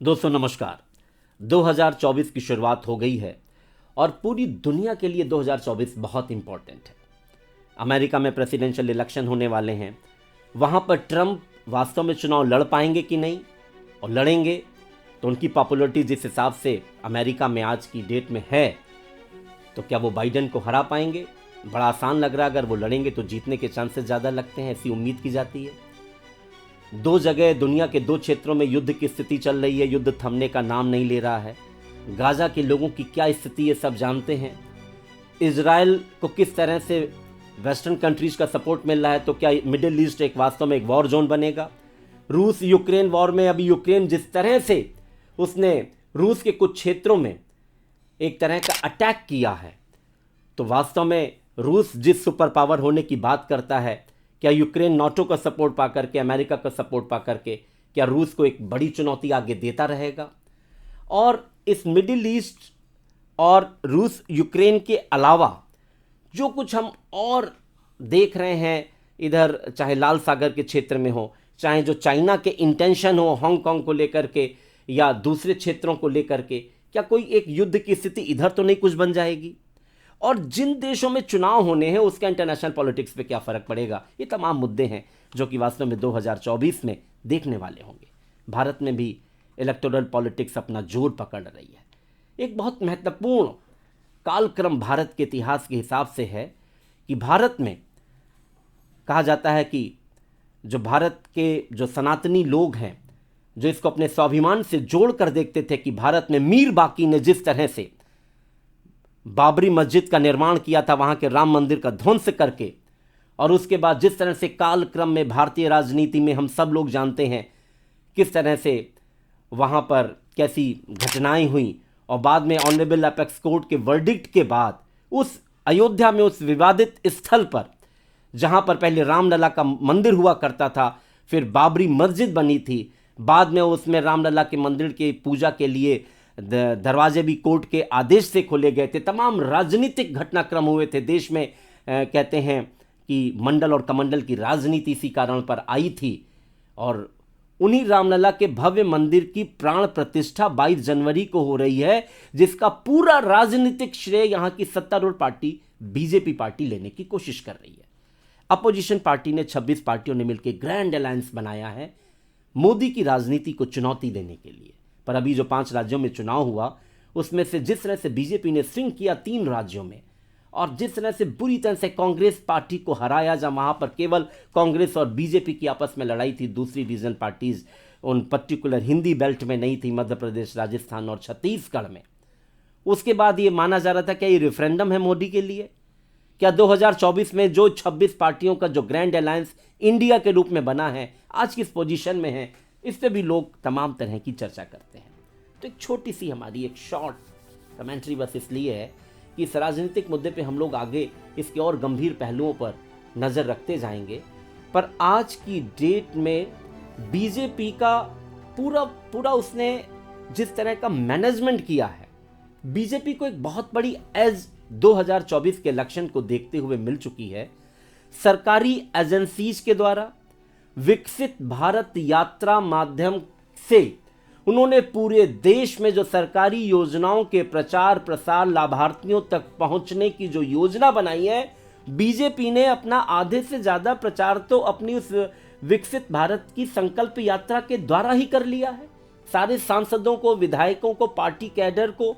दोस्तों नमस्कार। 2024 की शुरुआत हो गई है और पूरी दुनिया के लिए 2024 बहुत इंपॉर्टेंट है। अमेरिका में प्रेसिडेंशियल इलेक्शन होने वाले हैं। वहाँ पर ट्रंप वास्तव में चुनाव लड़ पाएंगे कि नहीं, और लड़ेंगे तो उनकी पॉपुलैरिटी जिस हिसाब से अमेरिका में आज की डेट में है, तो क्या वो बाइडेन को हरा पाएंगे? बड़ा आसान लग रहा है, अगर वो लड़ेंगे तो जीतने के चांसेस ज़्यादा लगते हैं, ऐसी उम्मीद की जाती है। दो जगह दुनिया के दो क्षेत्रों में युद्ध की स्थिति चल रही है, युद्ध थमने का नाम नहीं ले रहा है। गाजा के लोगों की क्या स्थिति है सब जानते हैं। इजराइल को किस तरह से वेस्टर्न कंट्रीज का सपोर्ट मिल रहा है, तो क्या मिडिल ईस्ट एक वास्तव में एक वॉर जोन बनेगा? रूस यूक्रेन वॉर में अभी यूक्रेन जिस तरह से उसने रूस के कुछ क्षेत्रों में एक तरह का अटैक किया है, तो वास्तव में रूस जिस सुपर पावर होने की बात करता है, क्या यूक्रेन नाटो का सपोर्ट पा करके, अमेरिका का सपोर्ट पा करके क्या रूस को एक बड़ी चुनौती आगे देता रहेगा? और इस मिडिल ईस्ट और रूस यूक्रेन के अलावा जो कुछ हम और देख रहे हैं इधर, चाहे लाल सागर के क्षेत्र में हो, चाहे जो चाइना के इंटेंशन हो हांगकांग को लेकर के या दूसरे क्षेत्रों को लेकर के, क्या कोई एक युद्ध की स्थिति इधर तो नहीं कुछ बन जाएगी? और जिन देशों में चुनाव होने हैं उसका इंटरनेशनल पॉलिटिक्स पे क्या फ़र्क पड़ेगा? ये तमाम मुद्दे हैं जो कि वास्तव में 2024 में देखने वाले होंगे। भारत में भी इलेक्टोरल पॉलिटिक्स अपना जोर पकड़ रही है। एक बहुत महत्वपूर्ण कालक्रम भारत के इतिहास के हिसाब से है कि भारत में कहा जाता है कि जो भारत के जो सनातनी लोग हैं, जो इसको अपने स्वाभिमान से जोड़ कर देखते थे कि भारत में मीर बाकी ने जिस तरह से बाबरी मस्जिद का निर्माण किया था, वहाँ के राम मंदिर का ध्वंस करके, और उसके बाद जिस तरह से कालक्रम में भारतीय राजनीति में हम सब लोग जानते हैं किस तरह से वहाँ पर कैसी घटनाएं हुई, और बाद में ऑनरेबल अपेक्स कोर्ट के वर्डिक्ट के बाद उस अयोध्या में उस विवादित स्थल पर जहाँ पर पहले रामलला का मंदिर हुआ करता था, फिर बाबरी मस्जिद बनी थी, बाद में उसमें रामलला के मंदिर की पूजा के लिए दरवाजे भी कोर्ट के आदेश से खोले गए थे। तमाम राजनीतिक घटनाक्रम हुए थे देश में। कहते हैं कि मंडल और कमंडल की राजनीति इसी कारण पर आई थी, और उन्हीं रामलला के भव्य मंदिर की प्राण प्रतिष्ठा 22 जनवरी को हो रही है, जिसका पूरा राजनीतिक श्रेय यहाँ की सत्तारूढ़ पार्टी बीजेपी पार्टी लेने की कोशिश कर रही है। अपोजिशन पार्टी ने 26 पार्टियों ने मिलकर ग्रैंड अलायंस बनाया है मोदी की राजनीति को चुनौती देने के लिए। पर अभी जो 5 राज्यों में चुनाव हुआ, उसमें से जिस तरह से बीजेपी ने स्विंग किया 3 राज्यों में, और जिस तरह से बुरी तरह से कांग्रेस पार्टी को हराया, जहाँ वहाँ पर केवल कांग्रेस और बीजेपी की आपस में लड़ाई थी, दूसरी रीजनल पार्टीज उन पर्टिकुलर हिंदी बेल्ट में नहीं थी, मध्य प्रदेश, राजस्थान और छत्तीसगढ़ में। उसके बाद ये माना जा रहा था क्या ये रेफरेंडम है मोदी के लिए? क्या 2024 में जो 26 पार्टियों का जो ग्रैंड अलायंस इंडिया के रूप में बना है, आज किस पोजीशन में है, इस पे भी लोग तमाम तरह की चर्चा करते हैं। तो एक छोटी सी हमारी एक शॉर्ट कमेंट्री बस इसलिए है कि इस राजनीतिक मुद्दे पे हम लोग आगे इसके और गंभीर पहलुओं पर नज़र रखते जाएंगे। पर आज की डेट में बीजेपी का पूरा उसने जिस तरह का मैनेजमेंट किया है, बीजेपी को एक बहुत बड़ी एज 2024 के इलेक्शन को देखते हुए मिल चुकी है। सरकारी एजेंसीज के द्वारा विकसित भारत यात्रा माध्यम से उन्होंने पूरे देश में जो सरकारी योजनाओं के प्रचार प्रसार, लाभार्थियों तक पहुंचने की जो योजना बनाई है, बीजेपी ने अपना आधे से ज़्यादा प्रचार तो अपनी उस विकसित भारत की संकल्प यात्रा के द्वारा ही कर लिया है। सारे सांसदों को, विधायकों को, पार्टी कैडर को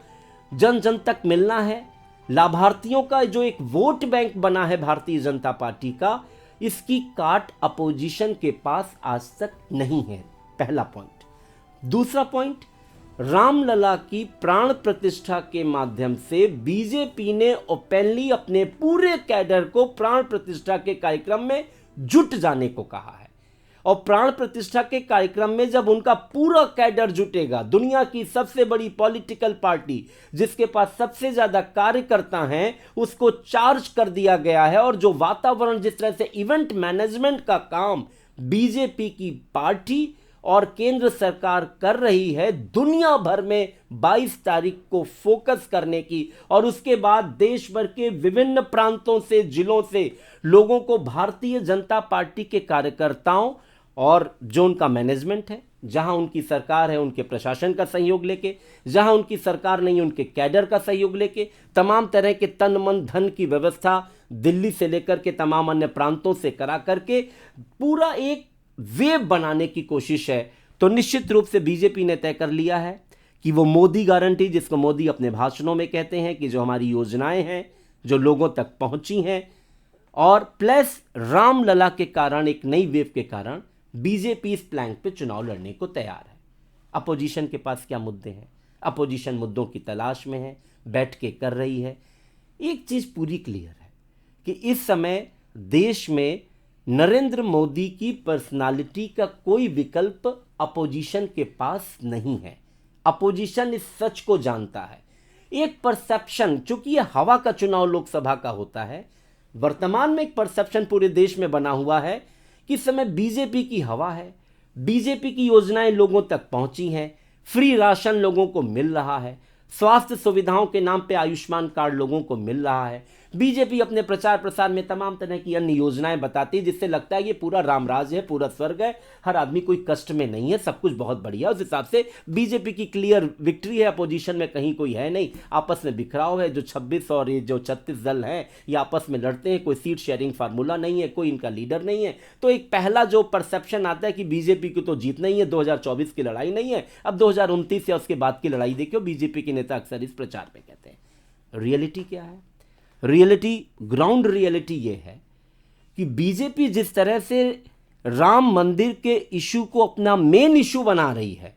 जन जन तक मिलना है। लाभार्थियों का जो एक वोट बैंक बना है भारतीय जनता पार्टी का, इसकी काट अपोजिशन के पास आज तक नहीं है। पहला पॉइंट। दूसरा पॉइंट, रामलला की प्राण प्रतिष्ठा के माध्यम से बीजेपी ने ओपनली अपने पूरे कैडर को प्राण प्रतिष्ठा के कार्यक्रम में जुट जाने को कहा है। और प्राण प्रतिष्ठा के कार्यक्रम में जब उनका पूरा कैडर जुटेगा, दुनिया की सबसे बड़ी पॉलिटिकल पार्टी जिसके पास सबसे ज्यादा कार्यकर्ता हैं, उसको चार्ज कर दिया गया है। और जो वातावरण, जिस तरह से इवेंट मैनेजमेंट का काम बीजेपी की पार्टी और केंद्र सरकार कर रही है दुनिया भर में 22 तारीख को फोकस करने की, और उसके बाद देश भर के विभिन्न प्रांतों से, जिलों से लोगों को भारतीय जनता पार्टी के कार्यकर्ताओं और जो उनका मैनेजमेंट है जहां उनकी सरकार है उनके प्रशासन का सहयोग लेके, जहां उनकी सरकार नहीं उनके कैडर का सहयोग लेके, तमाम तरह के तन मन धन की व्यवस्था दिल्ली से लेकर के तमाम अन्य प्रांतों से करा करके पूरा एक वेव बनाने की कोशिश है। तो निश्चित रूप से बीजेपी ने तय कर लिया है कि वो मोदी गारंटी, जिसको मोदी अपने भाषणों में कहते हैं, कि जो हमारी योजनाएं हैं जो लोगों तक पहुंची हैं, और प्लस रामलला के कारण, एक नई वेव के कारण बीजेपी इस प्लैंक पे चुनाव लड़ने को तैयार है। अपोजिशन के पास क्या मुद्दे हैं? अपोजिशन मुद्दों की तलाश में है, बैठ के कर रही है। एक चीज़ पूरी क्लियर है कि इस समय देश में नरेंद्र मोदी की पर्सनालिटी का कोई विकल्प अपोजिशन के पास नहीं है। अपोजिशन इस सच को जानता है। एक परसेप्शन, चूंकि ये हवा का चुनाव लोकसभा का होता है, वर्तमान में एक परसेप्शन पूरे देश में बना हुआ है कि इस समय बीजेपी की हवा है, बीजेपी की योजनाएं लोगों तक पहुंची हैं, फ्री राशन लोगों को मिल रहा है, स्वास्थ्य सुविधाओं के नाम पे आयुष्मान कार्ड लोगों को मिल रहा है। बीजेपी अपने प्रचार प्रसार में तमाम तरह की अन्य योजनाएं बताती है जिससे लगता है ये पूरा रामराज है, पूरा स्वर्ग है, हर आदमी कोई कष्ट में नहीं है, सब कुछ बहुत बढ़िया। उस हिसाब से बीजेपी की क्लियर विक्ट्री है, अपोजिशन में कहीं कोई है नहीं, आपस में बिखराव है। जो 26 और ये जो 36 दल हैं ये आपस में लड़ते हैं, कोई सीट शेयरिंग फार्मूला नहीं है, कोई इनका लीडर नहीं है। तो एक पहला जो परसेप्शन आता है कि बीजेपी की तो जीत नहीं है, 2024 की लड़ाई नहीं है, अब 2029 या उसके बाद की लड़ाई देखियो, बीजेपी के नेता अक्सर इस प्रचार में कहते हैं। रियलिटी क्या है? रियलिटी, ग्राउंड रियलिटी ये है कि बीजेपी जिस तरह से राम मंदिर के इशू को अपना मेन इशू बना रही है,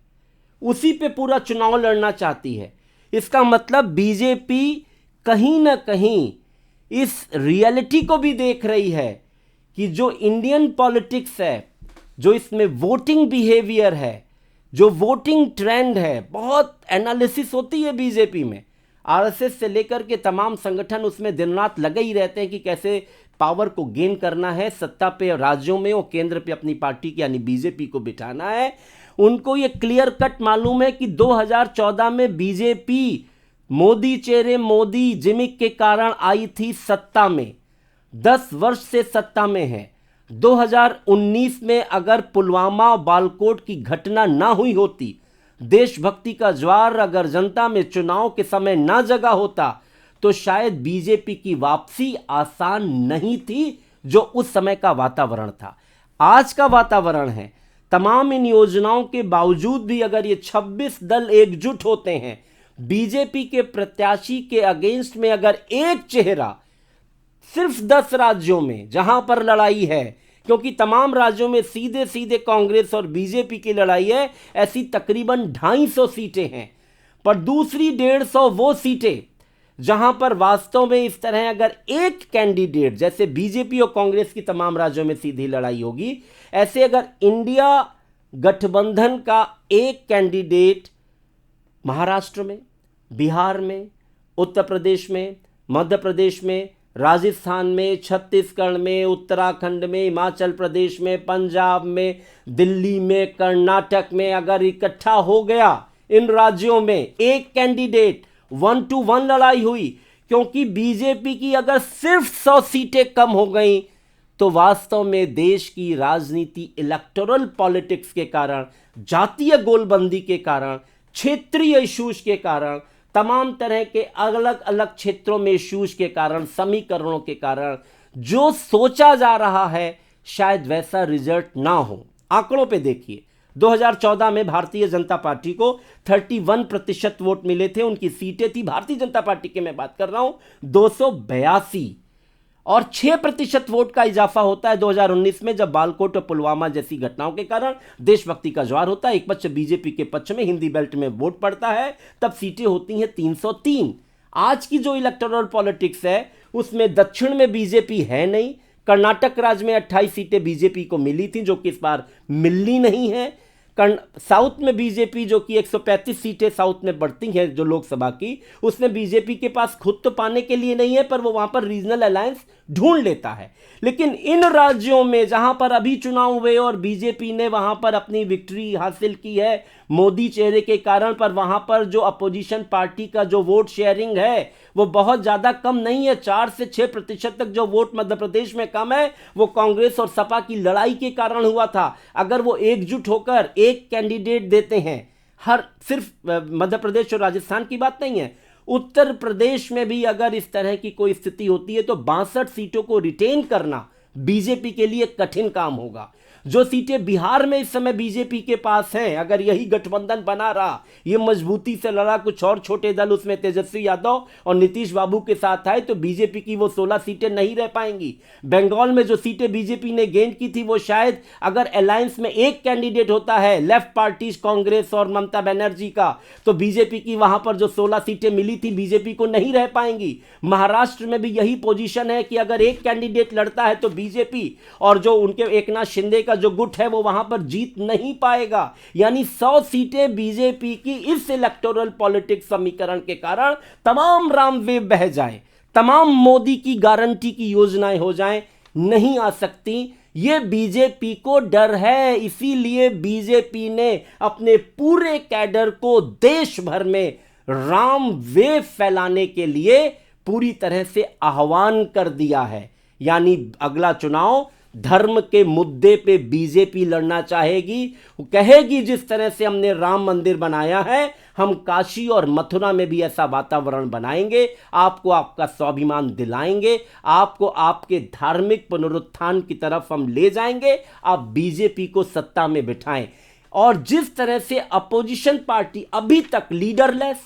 उसी पे पूरा चुनाव लड़ना चाहती है। इसका मतलब बीजेपी कहीं ना कहीं इस रियलिटी को भी देख रही है कि जो इंडियन पॉलिटिक्स है, जो इसमें वोटिंग बिहेवियर है, जो वोटिंग ट्रेंड है, बहुत एनालिसिस होती है बीजेपी में। आरएसएस से लेकर के तमाम संगठन उसमें दिन रात लगे ही रहते हैं कि कैसे पावर को गेन करना है, सत्ता पे राज्यों में और केंद्र पे अपनी पार्टी की यानी बीजेपी को बिठाना है। उनको ये क्लियर कट मालूम है कि 2014 में बीजेपी मोदी चेहरे, मोदी जिमिक के कारण आई थी सत्ता में, 10 वर्ष से सत्ता में है। 2019 में अगर पुलवामा बालकोट की घटना ना हुई होती, देशभक्ति का ज्वार अगर जनता में चुनाव के समय ना जगा होता, तो शायद बीजेपी की वापसी आसान नहीं थी, जो उस समय का वातावरण था। आज का वातावरण है, तमाम इन योजनाओं के बावजूद भी अगर ये 26 दल एकजुट होते हैं, बीजेपी के प्रत्याशी के अगेंस्ट में अगर एक चेहरा सिर्फ 10 राज्यों में जहां पर लड़ाई है, क्योंकि तमाम राज्यों में सीधे सीधे कांग्रेस और बीजेपी की लड़ाई है, ऐसी तकरीबन 250 सीटें हैं, पर दूसरी 150 वो सीटें जहां पर वास्तव में इस तरह अगर एक कैंडिडेट, जैसे बीजेपी और कांग्रेस की तमाम राज्यों में सीधी लड़ाई होगी, ऐसे अगर इंडिया गठबंधन का एक कैंडिडेट महाराष्ट्र में, बिहार में, उत्तर प्रदेश में, मध्य प्रदेश में, राजस्थान में, छत्तीसगढ़ में, उत्तराखंड में, हिमाचल प्रदेश में, पंजाब में, दिल्ली में, कर्नाटक में अगर इकट्ठा हो गया, इन राज्यों में एक कैंडिडेट 1 to 1 लड़ाई हुई, क्योंकि बीजेपी की अगर सिर्फ 100 सीटें कम हो गई तो वास्तव में देश की राजनीति इलेक्टोरल पॉलिटिक्स के कारण, जातीय गोलबंदी के कारण, क्षेत्रीय इश्यूज के कारण, तमाम तरह के अलग अलग क्षेत्रों में इश्यूज के कारण, समीकरणों के कारण जो सोचा जा रहा है शायद वैसा रिजल्ट ना हो। आंकड़ों पे देखिए, 2014 में भारतीय जनता पार्टी को 31% वोट मिले थे, उनकी सीटें थी, भारतीय जनता पार्टी की मैं बात कर रहा हूं, 282, और 6% वोट का इजाफा होता है 2019 में, जब बालकोट और पुलवामा जैसी घटनाओं के कारण देशभक्ति का ज्वार होता है, एक पक्ष बीजेपी के पक्ष में हिंदी बेल्ट में वोट पड़ता है, तब सीटें होती हैं 303। आज की जो इलेक्टोरल पॉलिटिक्स है उसमें दक्षिण में बीजेपी है नहीं, कर्नाटक राज्य में 28 सीटें बीजेपी को मिली थी जो कि इस बार मिलनी नहीं है, साउथ में बीजेपी जो कि 135 सीटें साउथ में बढ़ती हैं जो लोकसभा की, उसमें बीजेपी के पास खुद तो पाने के लिए नहीं है, पर वो वहां पर रीजनल अलायंस ढूंढ लेता है। लेकिन इन राज्यों में जहां पर अभी चुनाव हुए और बीजेपी ने वहां पर अपनी विक्ट्री हासिल की है मोदी चेहरे के कारण, पर वहां पर जो अपोजिशन पार्टी का जो वोट शेयरिंग है वो बहुत ज्यादा कम नहीं है, 4 से 6% तक जो वोट मध्य प्रदेश में कम है वो कांग्रेस और सपा की लड़ाई के कारण हुआ था। अगर वो एकजुट होकर एक कैंडिडेट देते हैं। हर सिर्फ मध्य प्रदेश और राजस्थान की बात नहीं है, उत्तर प्रदेश में भी अगर इस तरह की कोई स्थिति होती है तो 62 सीटों को रिटेन करना बीजेपी के लिए कठिन काम होगा। जो सीटें बिहार में इस समय बीजेपी के पास हैं, अगर यही गठबंधन बना रहा, ये मजबूती से लड़ा, कुछ और छोटे दल उसमें तेजस्वी यादव और नीतीश बाबू के साथ आए, तो बीजेपी की वो 16 सीटें नहीं रह पाएंगी। बंगाल में जो सीटें बीजेपी ने गेन की थी, वो शायद अगर अलायंस में एक कैंडिडेट होता है लेफ्ट पार्टीज कांग्रेस और ममता बनर्जी का, तो बीजेपी की वहां पर जो 16 सीटें मिली थी बीजेपी को नहीं रह पाएंगी। महाराष्ट्र में भी यही पोजीशन है कि अगर एक कैंडिडेट लड़ता है तो बीजेपी और जो उनके एकनाथ शिंदे का जो गुट है वो वहां पर जीत नहीं पाएगा। यानी 100 सीटें बीजेपी की इस इलेक्टोरल पॉलिटिक्स समीकरण के कारण तमाम रामवेव बह जाए, तमाम मोदी की गारंटी की योजनाएं हो जाएं, नहीं आ सकती। ये बीजेपी को डर है, इसीलिए बीजेपी ने अपने पूरे कैडर को देश भर में राम वेव फैलाने के लिए पूरी तरह से आह्वान कर दिया है। यानी अगला चुनाव धर्म के मुद्दे पे बीजेपी लड़ना चाहेगी। वो कहेगी जिस तरह से हमने राम मंदिर बनाया है, हम काशी और मथुरा में भी ऐसा वातावरण बनाएंगे, आपको आपका स्वाभिमान दिलाएंगे, आपको आपके धार्मिक पुनरुत्थान की तरफ हम ले जाएंगे, आप बीजेपी को सत्ता में बिठाएं। और जिस तरह से अपोजिशन पार्टी अभी तक लीडरलेस,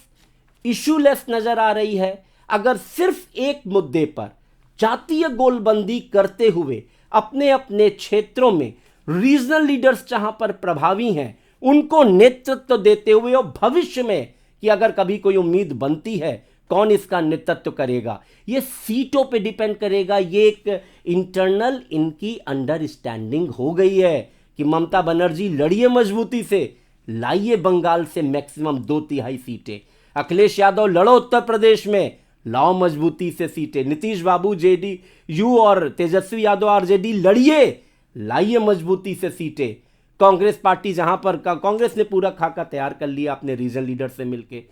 इशूलेस नजर आ रही है, अगर सिर्फ एक मुद्दे पर जातीय गोलबंदी करते हुए अपने अपने क्षेत्रों में रीजनल लीडर्स जहां पर प्रभावी हैं उनको नेतृत्व देते हुए, और भविष्य में कि अगर कभी कोई उम्मीद बनती है कौन इसका नेतृत्व करेगा, ये सीटों पे डिपेंड करेगा। ये एक इंटरनल इनकी अंडरस्टैंडिंग हो गई है कि ममता बनर्जी लड़िए मजबूती से, लाइए बंगाल से मैक्सिमम 2/3 सीटें, अखिलेश यादव लड़ो उत्तर प्रदेश में, लाओ मजबूती से सीटें, नीतीश बाबू जेडीयू और तेजस्वी यादव आरजेडी लड़िए, लाइए मजबूती से सीटें। कांग्रेस पार्टी जहां पर कांग्रेस ने पूरा खाका तैयार कर लिया अपने रीजनल लीडर से मिलके,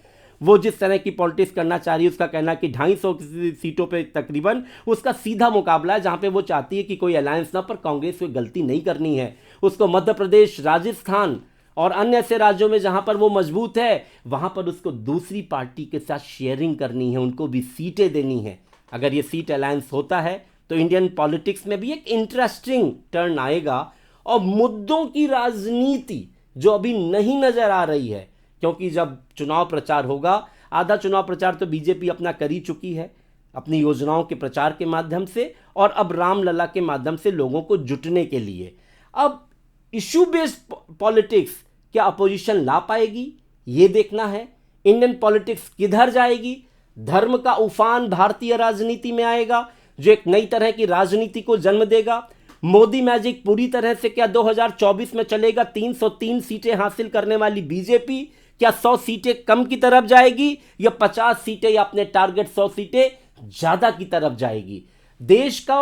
वो जिस तरह की पॉलिटिक्स करना चाह रही है, उसका कहना कि 250 सीटों पे तकरीबन उसका सीधा मुकाबला है, जहां पे वो चाहती है कि कोई अलायंस ना, पर कांग्रेस कोई गलती नहीं करनी है। उसको मध्य प्रदेश, राजस्थान और अन्य ऐसे राज्यों में जहां पर वो मजबूत है, वहां पर उसको दूसरी पार्टी के साथ शेयरिंग करनी है, उनको भी सीटें देनी है। अगर ये सीट अलायंस होता है तो इंडियन पॉलिटिक्स में भी एक इंटरेस्टिंग टर्न आएगा। और मुद्दों की राजनीति जो अभी नहीं नजर आ रही है, क्योंकि जब चुनाव प्रचार होगा, आधा चुनाव प्रचार तो बीजेपी अपना कर ही चुकी है अपनी योजनाओं के प्रचार के माध्यम से, और अब रामलला के माध्यम से लोगों को जुटने के लिए। अब इशू बेस्ड पॉलिटिक्स क्या अपोजिशन ला पाएगी, ये देखना है। इंडियन पॉलिटिक्स किधर जाएगी, धर्म का उफान भारतीय राजनीति में आएगा जो एक नई तरह की राजनीति को जन्म देगा। मोदी मैजिक पूरी तरह से क्या 2024 में चलेगा? 303 सीटें हासिल करने वाली बीजेपी क्या 100 सीटें कम की तरफ जाएगी, या 50 सीटें या अपने टारगेट 100 सीटें ज्यादा की तरफ जाएगी? देश का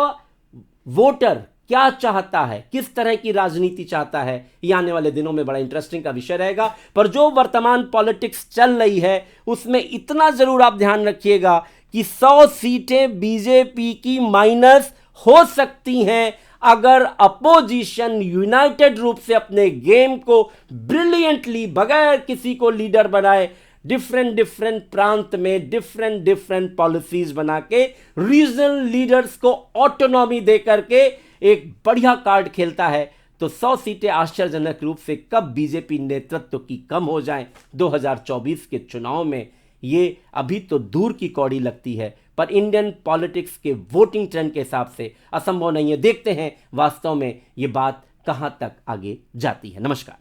वोटर क्या चाहता है, किस तरह की राजनीति चाहता है, ये आने वाले दिनों में बड़ा इंटरेस्टिंग का विषय रहेगा। पर जो वर्तमान पॉलिटिक्स चल रही है उसमें इतना जरूर आप ध्यान रखिएगा कि 100 सीटें बीजेपी की माइनस हो सकती हैं अगर अपोजिशन यूनाइटेड रूप से अपने गेम को ब्रिलियंटली, बगैर किसी को लीडर बनाए, डिफरेंट प्रांत में डिफरेंट पॉलिसीज बना के रीजनल लीडर्स को ऑटोनॉमी दे करके एक बढ़िया कार्ड खेलता है, तो 100 सीटें आश्चर्यजनक रूप से कब बीजेपी नेतृत्व की कम हो जाएं 2024 के चुनाव में, ये अभी तो दूर की कौड़ी लगती है। पर इंडियन पॉलिटिक्स के वोटिंग ट्रेंड के हिसाब से असंभव नहीं है। देखते हैं वास्तव में ये बात कहां तक आगे जाती है। नमस्कार।